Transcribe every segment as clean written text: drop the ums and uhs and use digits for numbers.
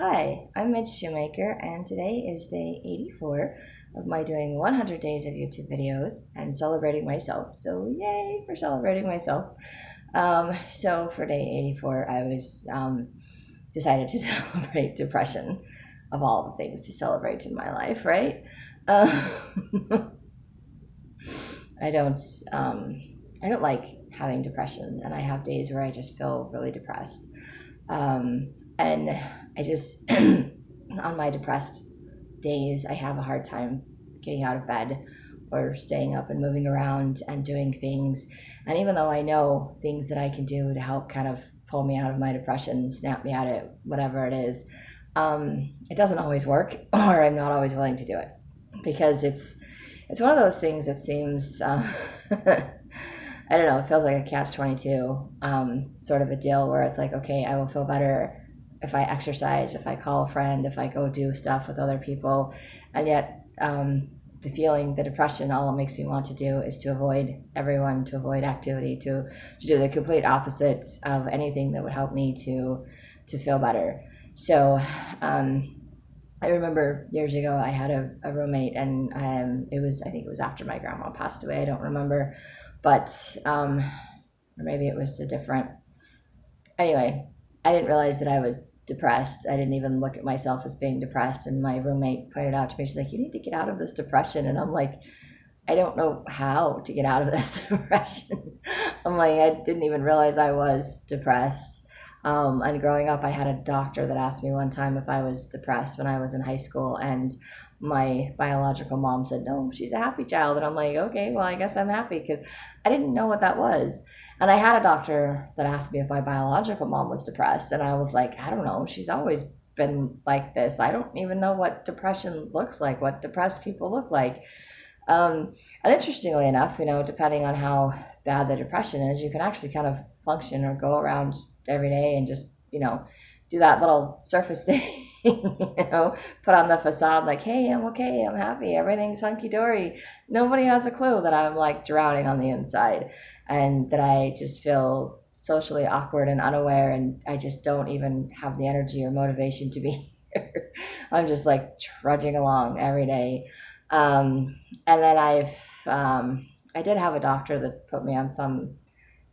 Hi, I'm Midge Shoemaker, and today is day 84 of my doing 100 days of YouTube videos and celebrating myself. So, yay for celebrating myself. So for day 84, I was decided to celebrate depression, of all the things to celebrate in my life, right? Um, I don't um, I don't like having depression, and I have days where I just feel really depressed. And I just on my depressed days, I have a hard time getting out of bed or staying up and moving around and doing things. And even though I know things that I can do to help kind of pull me out of my depression, snap me out of it, whatever it is, it doesn't always work, or I'm not always willing to do it because it's one of those things that seems I don't know, it feels like a catch 22 sort of a deal where it's like, okay, I will feel better if I exercise, if I call a friend, if I go do stuff with other people. And yet, the feeling, the depression, all it makes me want to do is to avoid everyone, to avoid activity, to do the complete opposite of anything that would help me to feel better. So, I remember years ago I had a roommate, and I think it was after my grandma passed away. I don't remember, but or maybe it was a different. Anyway, I didn't realize that I was depressed. I didn't even look at myself as being depressed. And my roommate pointed out to me, she's like, "You need to get out of this depression." And I'm like, "I don't know how to get out of this depression." I'm like, I didn't even realize I was depressed. And growing up, I had a doctor that asked me one time if I was depressed when I was in high school, and my biological mom said, "No, she's a happy child." And I'm like, "Okay, well, I guess I'm happy," because I didn't know what that was. And I had a doctor that asked me if my biological mom was depressed, and I was like, "I don't know. She's always been like this. I don't even know what depression looks like, what depressed people look like." And interestingly enough, depending on how bad the depression is, you can actually kind of function or go around every day and just, do that little surface thing, put on the facade like, "Hey, I'm okay, I'm happy, everything's hunky dory." Nobody has a clue that I'm like drowning on the inside and that I just feel socially awkward and unaware, and I just don't even have the energy or motivation to be here. I'm just like trudging along every day. And then I did have a doctor that put me on some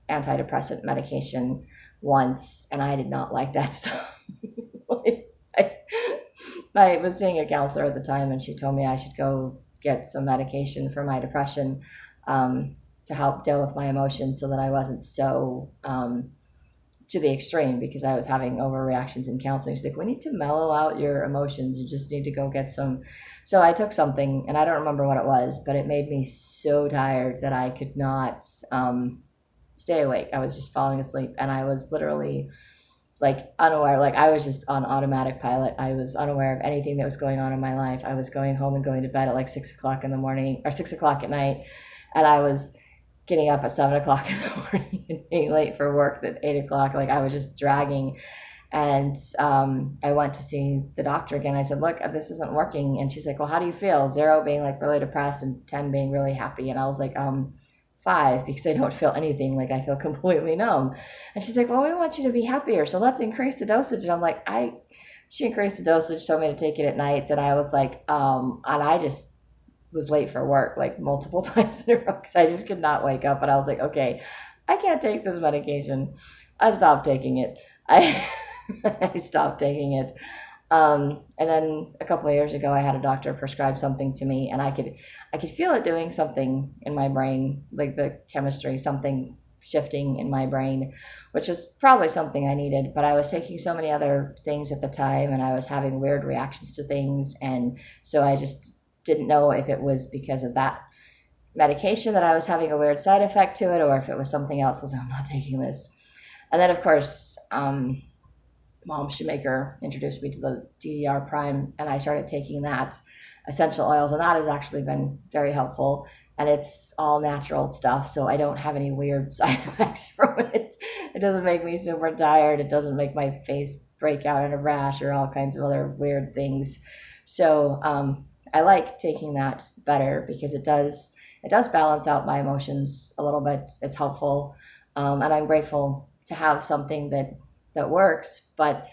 antidepressant medication once, and I did not like that stuff. I, I was seeing a counselor at the time, and she told me I should go get some medication for my depression, to help deal with my emotions so that I wasn't so to the extreme, because I was having overreactions in counseling. She's like, "We need to mellow out your emotions. You just need to go get some." So I took something, and I don't remember what it was, but it made me so tired that I could not stay awake. I was just falling asleep, and I was literally like unaware. Like I was just on automatic pilot. I was unaware of anything that was going on in my life. I was going home and going to bed at like 6 o'clock in the morning or 6 o'clock at night, and I was getting up at 7 o'clock in the morning and being late for work at 8 o'clock. Like I was just dragging. And I went to see the doctor again. I said, "Look, this isn't working." And she's like, "Well, how do you feel?" 0 being like really depressed and 10 being really happy. And I was like, 5, because I don't feel anything. Like I feel completely numb. And she's like, "Well, we want you to be happier, so let's increase the dosage." And I'm like, she increased the dosage, told me to take it at nights. And I was like, and I just was late for work like multiple times in a row because I just could not wake up. And I was like, "Okay, I can't take this medication." I stopped taking it. I I stopped taking it. And then a couple of years ago, I had a doctor prescribe something to me, and I could feel it doing something in my brain, like the chemistry, something shifting in my brain, which is probably something I needed. But I was taking so many other things at the time, and I was having weird reactions to things, and so I just didn't know if it was because of that medication that I was having a weird side effect to it, or if it was something else. I was like, "I'm not taking this." And then, of course, Mom Shoemaker introduced me to the DDR Prime, and I started taking that essential oils, and that has actually been very helpful. And it's all natural stuff, so I don't have any weird side effects from it. It doesn't make me super tired. It doesn't make my face break out in a rash or all kinds of other weird things. So I like taking that better because it does balance out my emotions a little bit. It's helpful, and I'm grateful to have something that works. But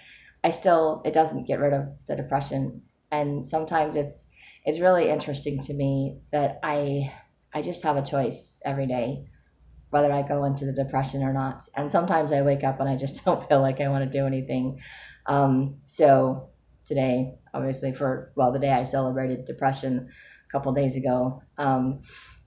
it doesn't get rid of the depression. And sometimes it's really interesting to me that I just have a choice every day whether I go into the depression or not. And sometimes I wake up and I just don't feel like I want to do anything. So today, obviously, the day I celebrated depression a couple days ago,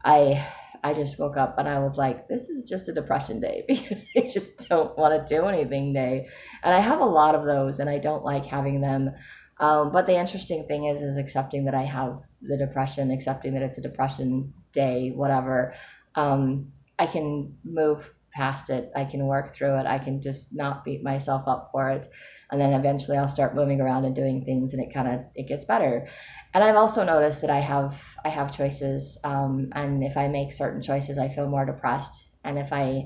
I I just woke up and I was like, this is just a depression day because I just don't want to do anything day. And I have a lot of those and I don't like having them. But the interesting thing is accepting that I have the depression, accepting that it's a depression day, whatever. I can move past it. I can work through it. I can just not beat myself up for it. And then eventually I'll start moving around and doing things and it gets better. And I've also noticed that I have choices. And if I make certain choices, I feel more depressed. And if I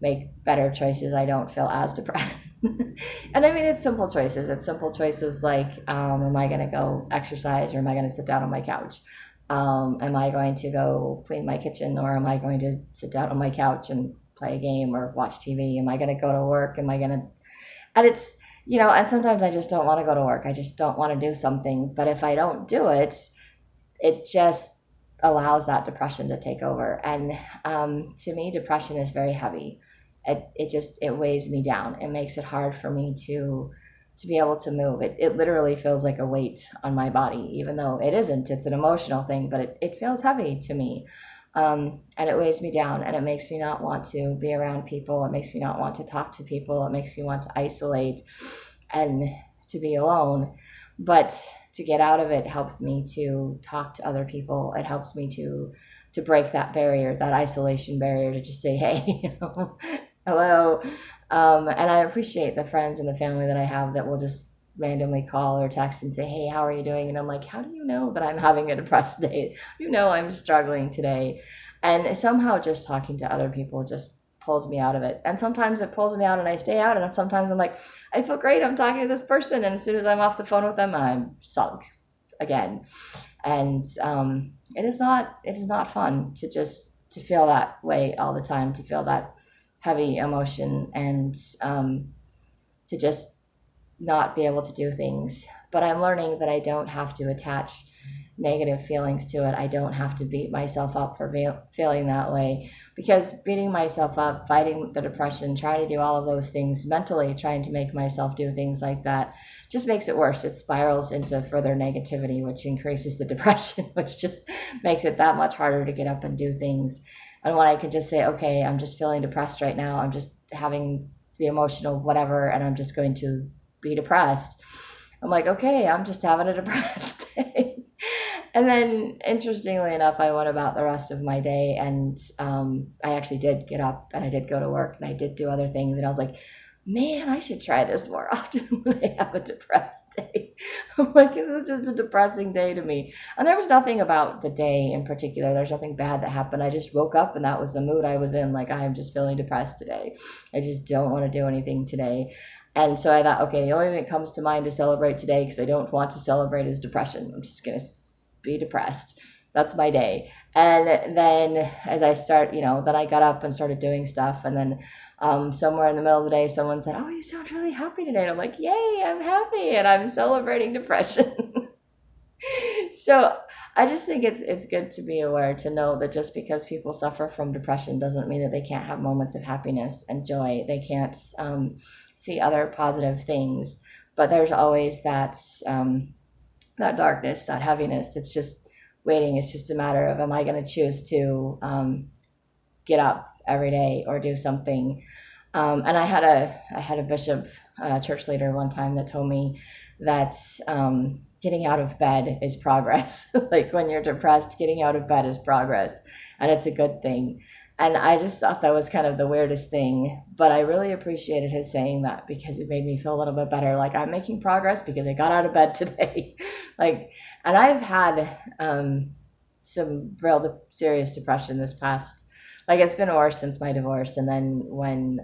make better choices, I don't feel as depressed. And I mean, it's simple choices. It's simple choices like, am I going to go exercise or am I going to sit down on my couch? Am I going to go clean my kitchen or am I going to sit down on my couch and play a game or watch TV? Am I going to go to work? And it's, and sometimes I just don't want to go to work. I just don't want to do something. But if I don't do it, it just allows that depression to take over. And to me, depression is very heavy. It weighs me down. It makes it hard for me to be able to move. It literally feels like a weight on my body, even though it isn't. It's an emotional thing, but it feels heavy to me. And it weighs me down and it makes me not want to be around people. It makes me not want to talk to people. It makes me want to isolate and to be alone. But to get out of it helps me to talk to other people. It helps me to break that barrier, that isolation barrier, to just say, hey, hello. And I appreciate the friends and the family that I have that will just randomly call or text and say, hey, how are you doing? And I'm like, how do you know that I'm having a depressed day? I'm struggling today. And somehow just talking to other people just pulls me out of it. And sometimes it pulls me out and I stay out. And sometimes I'm like, I feel great. I'm talking to this person. And as soon as I'm off the phone with them, I'm sunk again. And it is not fun to feel that way all the time, to feel that heavy emotion and to just not be able to do things. But I'm learning that I don't have to attach negative feelings to it. I don't have to beat myself up for feeling that way, because beating myself up, fighting the depression, trying to do all of those things mentally, trying to make myself do things like that just makes it worse. It spirals into further negativity, which increases the depression, which just makes it that much harder to get up and do things. And when I could just say, okay, I'm just feeling depressed right now, I'm just having the emotional whatever, and I'm just going to be depressed. I'm like, okay, I'm just having a depressed day. And then, interestingly enough, I went about the rest of my day, and I actually did get up, and I did go to work, and I did do other things, and I was like, man, I should try this more often when I have a depressed day. I'm like, this is just a depressing day to me. And there was nothing about the day in particular. There's nothing bad that happened. I just woke up and that was the mood I was in. Like, I am just feeling depressed today. I just don't want to do anything today. And so I thought, okay, the only thing that comes to mind to celebrate today, because I don't want to celebrate, is depression. I'm just going to be depressed. That's my day. And then as I start, then I got up and started doing stuff. And then somewhere in the middle of the day, someone said, oh, you sound really happy today. And I'm like, yay, I'm happy. And I'm celebrating depression. So I just think it's good to be aware, to know that just because people suffer from depression doesn't mean that they can't have moments of happiness and joy. They can't see other positive things. But there's always that darkness, that heaviness that's just waiting. It's just a matter of, am I going to choose to get up every day or do something? And I had a bishop, church leader one time that told me that getting out of bed is progress. Like, when you're depressed, getting out of bed is progress, and it's a good thing. And I just thought that was kind of the weirdest thing, but I really appreciated his saying that, because it made me feel a little bit better. Like, I'm making progress because I got out of bed today. And I've had some real serious depression this past, it's been worse since my divorce. And then when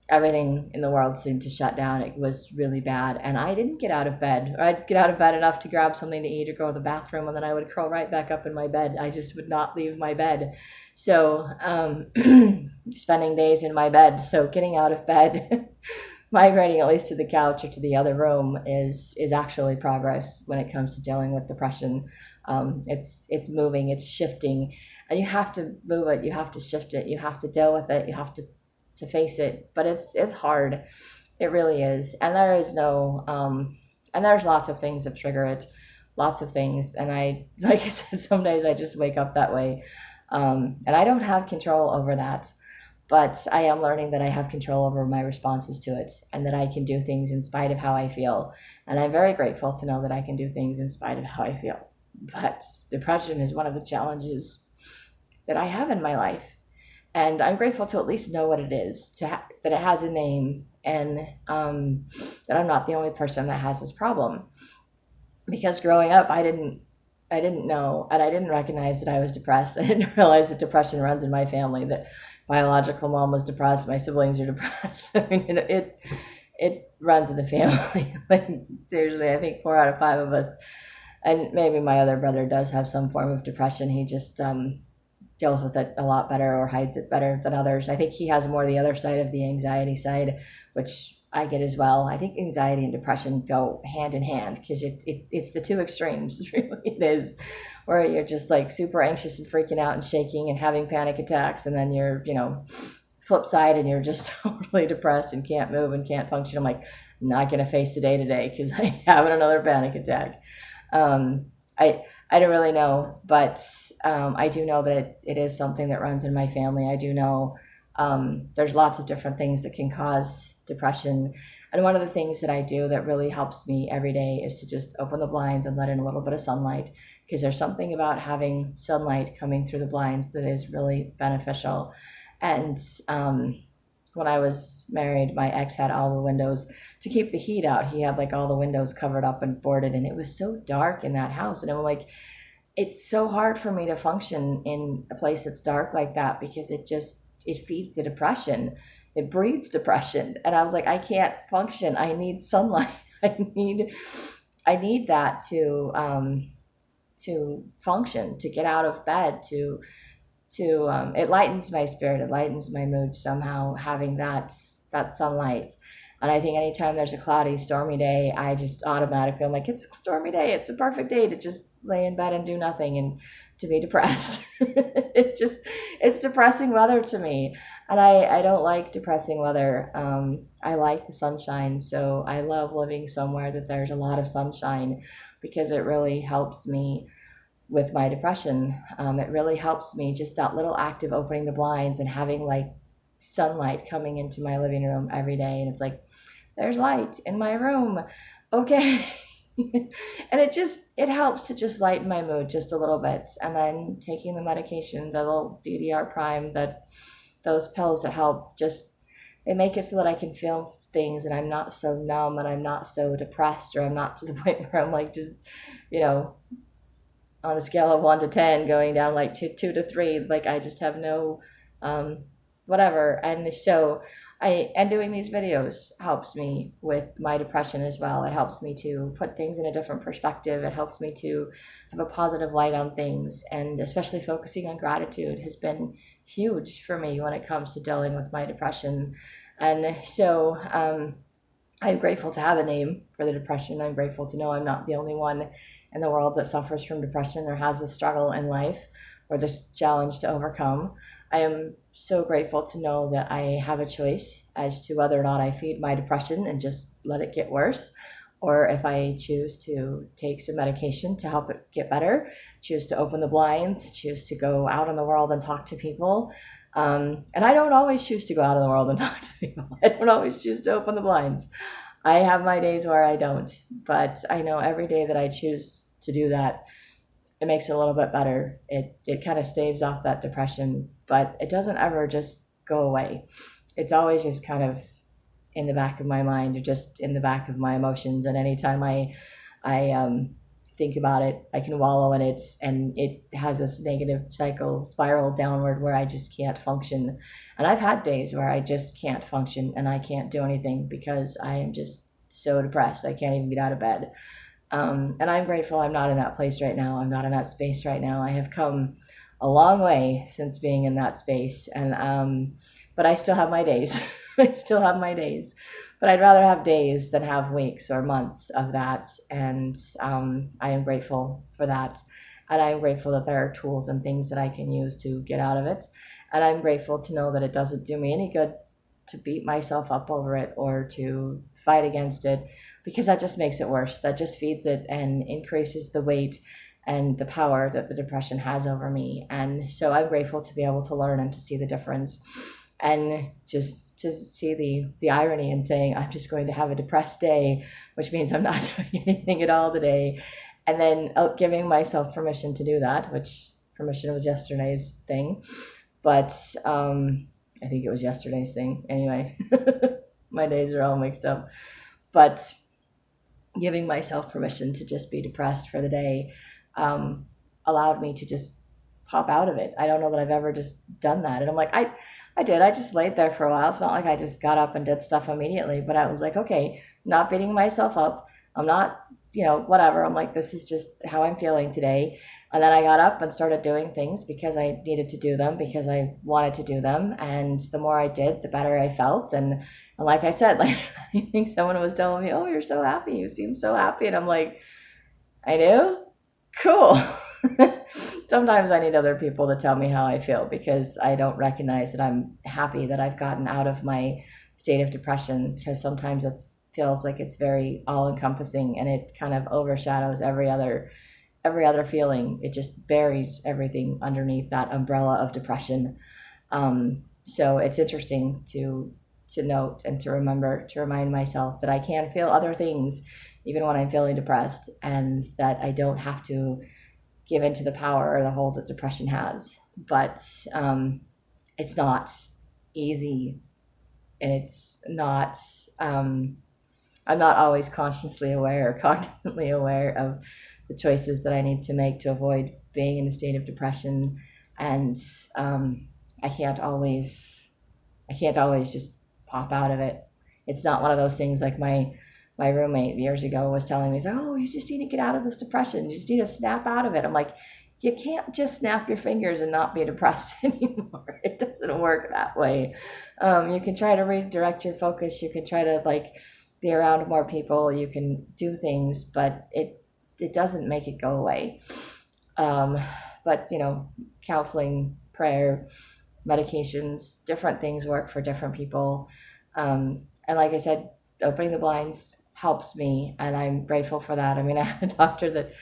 everything in the world seemed to shut down, it was really bad. And I didn't get out of bed, or I'd get out of bed enough to grab something to eat or go to the bathroom, and then I would curl right back up in my bed. I just would not leave my bed. So spending days in my bed. So getting out of bed migrating at least to the couch or to the other room is actually progress when it comes to dealing with depression. It's moving, it's shifting, and you have to move it, you have to shift it, you have to deal with it, you have to face it. But it's hard. It really is, and there is no and there's lots of things that trigger it, lots of things. And I, like I said, some days I just wake up that way, and I don't have control over that. But I am learning that I have control over my responses to it and that I can do things in spite of how I feel. And I'm very grateful to know that I can do things in spite of how I feel. But depression is one of the challenges that I have in my life. And I'm grateful to at least know what it is, that it has a name, and that I'm not the only person that has this problem. Because growing up, I didn't know, and I didn't recognize that I was depressed. I didn't realize that depression runs in my family, that biological mom was depressed, my siblings are depressed. I mean, it runs in the family. Like, seriously, I think 4 out of 5 of us, and maybe my other brother does have some form of depression. He just deals with it a lot better or hides it better than others. I think he has more the other side of the anxiety side, which I get as well. I think anxiety and depression go hand in hand because it's the two extremes. Really, it is, where you're just like super anxious and freaking out and shaking and having panic attacks, and then you're, flip side, and you're just totally depressed and can't move and can't function. I'm like, not gonna face the day today because I ain't having another panic attack. I don't really know, but I do know that it is something that runs in my family. I do know there's lots of different things that can cause depression. And one of the things that I do that really helps me every day is to just open the blinds and let in a little bit of sunlight, because there's something about having sunlight coming through the blinds that is really beneficial. And when I was married, my ex had all the windows to keep the heat out. He had like all the windows covered up and boarded, and it was so dark in that house. And I'm like, it's so hard for me to function in a place that's dark like that, because it feeds the depression. It breeds depression. And I was like, I can't function. I need sunlight. I need that to function, to get out of bed, to it lightens my spirit, it lightens my mood somehow, having that sunlight. And I think anytime there's a cloudy, stormy day, I just automatically, I'm like, it's a stormy day, it's a perfect day to just lay in bed and do nothing and to be depressed. It's depressing weather to me, and I don't like depressing weather. I like the sunshine, so I love living somewhere that there's a lot of sunshine, because it really helps me with my depression. It really helps me, just that little act of opening the blinds and having like sunlight coming into my living room every day. And it's like, there's light in my room. Okay. And it helps to just lighten my mood just a little bit. And then taking the medication, the little DDR Prime, those pills that help, just, they make it so that I can feel things and I'm not so numb and I'm not so depressed, or I'm not to the point where I'm like just, on a scale of 1 to 10 going down like 2 to 3, like I just have no whatever. And so and doing these videos helps me with my depression as well. It helps me to put things in a different perspective. It helps me to have a positive light on things, and especially focusing on gratitude has been huge for me when it comes to dealing with my depression. And so I'm grateful to have a name for the depression. I'm grateful to know I'm not the only one in the world that suffers from depression or has this struggle in life or this challenge to overcome. I am so grateful to know that I have a choice as to whether or not I feed my depression and just let it get worse, or if I choose to take some medication to help it get better, choose to open the blinds, choose to go out in the world and talk to people. And I don't always choose to go out in the world and talk to people. I don't always choose to open the blinds. I have my days where I don't, but I know every day that I choose to do that, it makes it a little bit better. It kind of staves off that depression, but it doesn't ever just go away. It's always just kind of in the back of my mind, or just in the back of my emotions. And anytime I think about it, I can wallow in it, and it has this negative spiral downward where I just can't function. And I've had days where I just can't function and I can't do anything because I am just so depressed. I can't even get out of bed. And I'm grateful I'm not in that place right now. I'm not in that space right now. I have come a long way since being in that space, and but I still have my days. I still have my days. but I'd rather have days than have weeks or months of that. And I am grateful for that. And I'm grateful that there are tools and things that I can use to get out of it. And I'm grateful to know that it doesn't do me any good to beat myself up over it or to fight against it, because that just makes it worse. That just feeds it and increases the weight and the power that the depression has over me. And so I'm grateful to be able to learn and to see the difference, and just to see the irony in saying I'm just going to have a depressed day, which means I'm not doing anything at all today, and then giving myself permission to do that, which permission was yesterday's thing. But I think it was yesterday's thing. Anyway, my days are all mixed up. But giving myself permission to just be depressed for the day allowed me to just pop out of it. I don't know that I've ever just done that. And I'm like, I did. I just laid there for a while. It's not like I just got up and did stuff immediately. But I was like, okay, not beating myself up. I'm not, whatever. I'm like, this is just how I'm feeling today. And then I got up and started doing things because I needed to do them, because I wanted to do them. And the more I did, the better I felt. And like I said, like, I think someone was telling me, oh, you're so happy. You seem so happy. And I'm like, I do? Cool. Sometimes I need other people to tell me how I feel, because I don't recognize that I'm happy that I've gotten out of my state of depression, because sometimes it feels like it's very all-encompassing and it kind of overshadows every other feeling. It just buries everything underneath that umbrella of depression. So it's interesting to note and to remember, to remind myself that I can feel other things even when I'm feeling depressed, and that I don't have to give into the power or the hold that depression has. But it's not easy, and it's not, I'm not always consciously aware or cognitively aware of the choices that I need to make to avoid being in a state of depression. And I can't always just pop out of it. It's not one of those things like my roommate years ago was telling me, oh, you just need to get out of this depression. You just need to snap out of it. I'm like, you can't just snap your fingers and not be depressed anymore. It doesn't work that way. You can try to redirect your focus. You can try to be around more people. You can do things, but it doesn't make it go away. But counseling, prayer, medications, different things work for different people. And like I said, opening the blinds helps me, and I'm grateful for that. I mean, I had a doctor that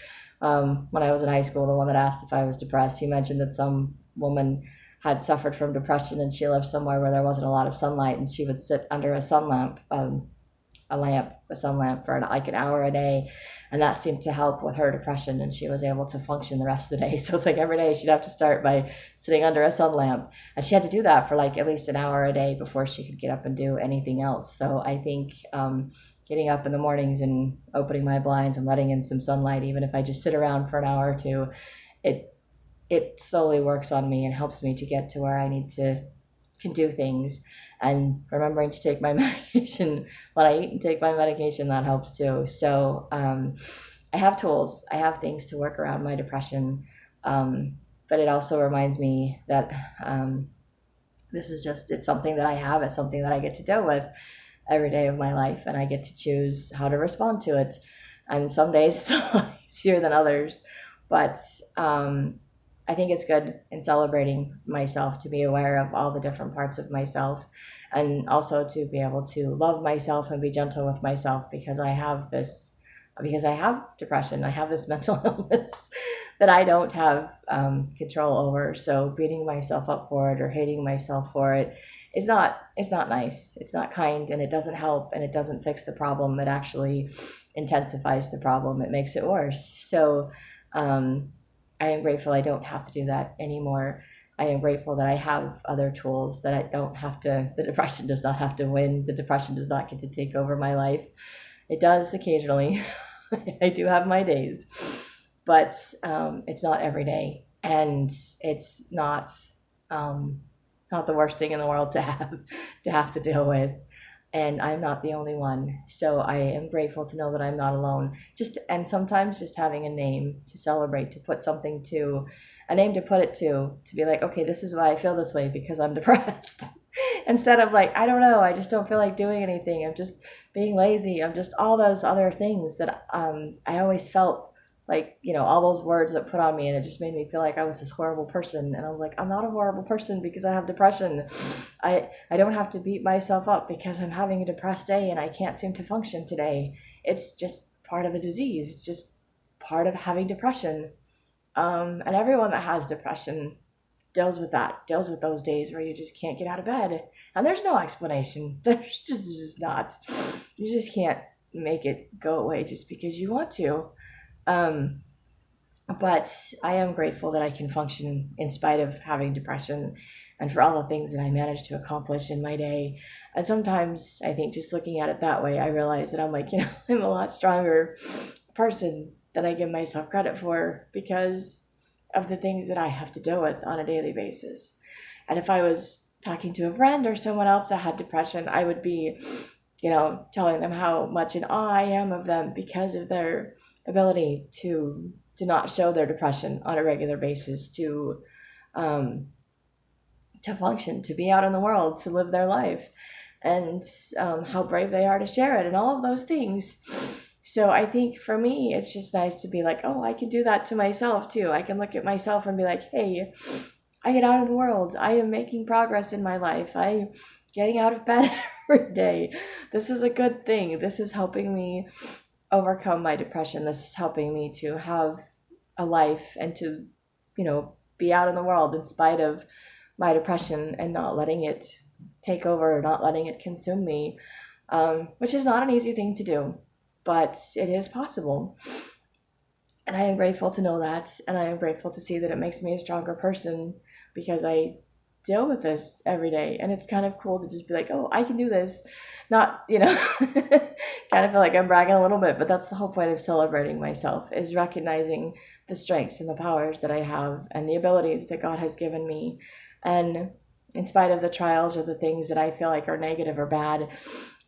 when I was in high school, the one that asked if I was depressed, he mentioned that some woman had suffered from depression, and she lived somewhere where there wasn't a lot of sunlight, and she would sit under a sun lamp, a sun lamp for like an hour a day, and that seemed to help with her depression, and she was able to function the rest of the day. So it's like every day she'd have to start by sitting under a sun lamp, and she had to do that for like at least an hour a day before she could get up and do anything else. So I think getting up in the mornings and opening my blinds and letting in some sunlight, even if I just sit around for an hour or two, it slowly works on me and helps me to get to where I can do things. And remembering to take my medication when I eat and take my medication, that helps too. So I have tools, I have things to work around my depression, but it also reminds me that it's something that I have, it's something that I get to deal with every day of my life, and I get to choose how to respond to it. And some days it's a lot easier than others, but I think it's good in celebrating myself to be aware of all the different parts of myself, and also to be able to love myself and be gentle with myself, because I have depression, I have this mental illness that I don't have control over. So beating myself up for it or hating myself for it is not nice. It's not kind, and it doesn't help, and it doesn't fix the problem. It actually intensifies the problem. It makes it worse. So I am grateful I don't have to do that anymore. I am grateful that I have other tools, that I don't have to, the depression does not have to win. The depression does not get to take over my life. It does occasionally. I do have my days, but it's not every day, and it's not the worst thing in the world to have to deal with. And I'm not the only one. So I am grateful to know that I'm not alone. And sometimes just having a name to celebrate, to put something to, a name to put it to be like, okay, this is why I feel this way, because I'm depressed. Instead of like, I don't know, I just don't feel like doing anything. I'm just being lazy. I'm just all those other things that I always felt like, all those words that put on me, and it just made me feel like I was this horrible person. And I was like, I'm not a horrible person because I have depression. I don't have to beat myself up because I'm having a depressed day and I can't seem to function today. It's just part of the disease. It's just part of having depression. And everyone that has depression deals with those days where you just can't get out of bed. And there's no explanation. There's just not. You just can't make it go away just because you want to. Um, but I am grateful that I can function in spite of having depression and for all the things that I managed to accomplish in my day. And sometimes I think just looking at it that way, I realize that I'm like, I'm a lot stronger person than I give myself credit for because of the things that I have to deal with on a daily basis. And if I was talking to a friend or someone else that had depression, I would be, telling them how much in awe I am of them because of their ability to not show their depression on a regular basis, um, to function, to be out in the world, to live their life, and how brave they are to share it, and all of those things. So I think for me, it's just nice to be like, oh, I can do that to myself too. I can look at myself and be like, hey, I get out in the world. I am making progress in my life. I'm getting out of bed every day. This is a good thing. This is helping me overcome my depression. This is helping me to have a life and to, be out in the world in spite of my depression and not letting it take over, not letting it consume me, which is not an easy thing to do, but it is possible. And I am grateful to know that, and I am grateful to see that it makes me a stronger person because I deal with this every day, and it's kind of cool to just be like, oh, I can do this. Not, kind of feel like I'm bragging a little bit, but that's the whole point of celebrating myself, is recognizing the strengths and the powers that I have and the abilities that God has given me. And in spite of the trials or the things that I feel like are negative or bad,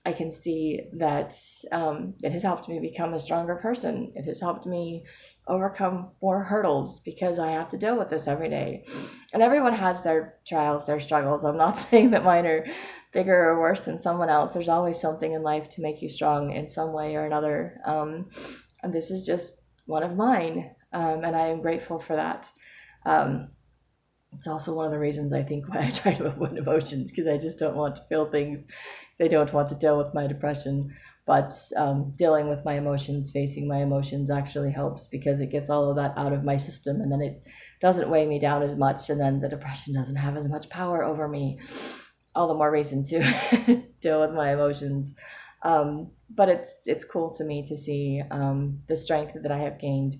I can see that it has helped me become a stronger person. It has helped me overcome more hurdles because I have to deal with this every day. And everyone has their trials, their struggles. I'm not saying that mine are bigger or worse than someone else. There's always something in life to make you strong in some way or another. And this is just one of mine. And I am grateful for that. It's also one of the reasons I think why I try to avoid emotions, because I just don't want to feel things. I don't want to deal with my depression. But dealing with my emotions, facing my emotions actually helps because it gets all of that out of my system, and then it doesn't weigh me down as much, and then the depression doesn't have as much power over me. All the more reason to deal with my emotions. But it's cool to me to see the strength that I have gained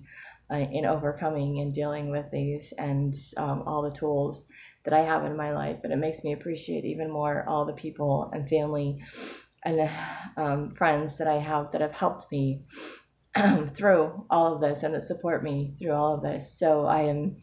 in overcoming and dealing with these, and all the tools that I have in my life. And it makes me appreciate even more all the people and family and friends that I have that have helped me through all of this and that support me through all of this. So I'm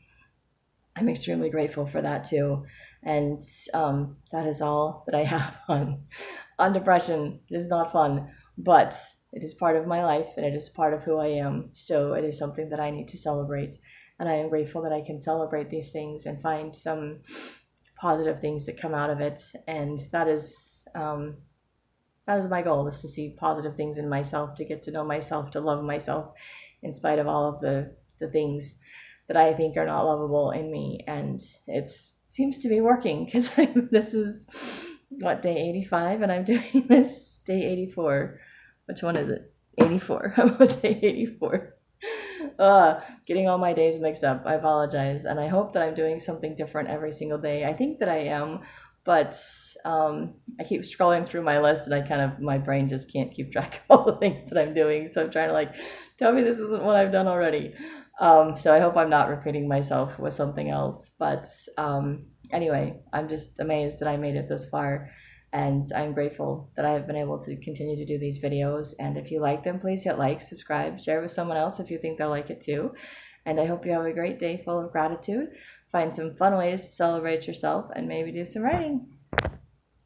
extremely grateful for that too. And that is all that I have on depression. It is not fun, but it is part of my life and it is part of who I am. So it is something that I need to celebrate. And I am grateful that I can celebrate these things and find some positive things that come out of it. And that is my goal, is to see positive things in myself, to get to know myself, to love myself in spite of all of the things that I think are not lovable in me. And it seems to be working because this is day 85 and I'm doing this day 84. Which one is it? 84. I'm on day 84. Getting all my days mixed up. I apologize. And I hope that I'm doing something different every single day. I think that I am, but I keep scrolling through my list and my brain just can't keep track of all the things that I'm doing. So I'm trying to tell me this isn't what I've done already. So I hope I'm not repeating myself with something else. But anyway, I'm just amazed that I made it this far. And I'm grateful that I have been able to continue to do these videos. And if you like them, please hit like, subscribe, share with someone else if you think they'll like it too. And I hope you have a great day full of gratitude. Find some fun ways to celebrate yourself and maybe do some writing.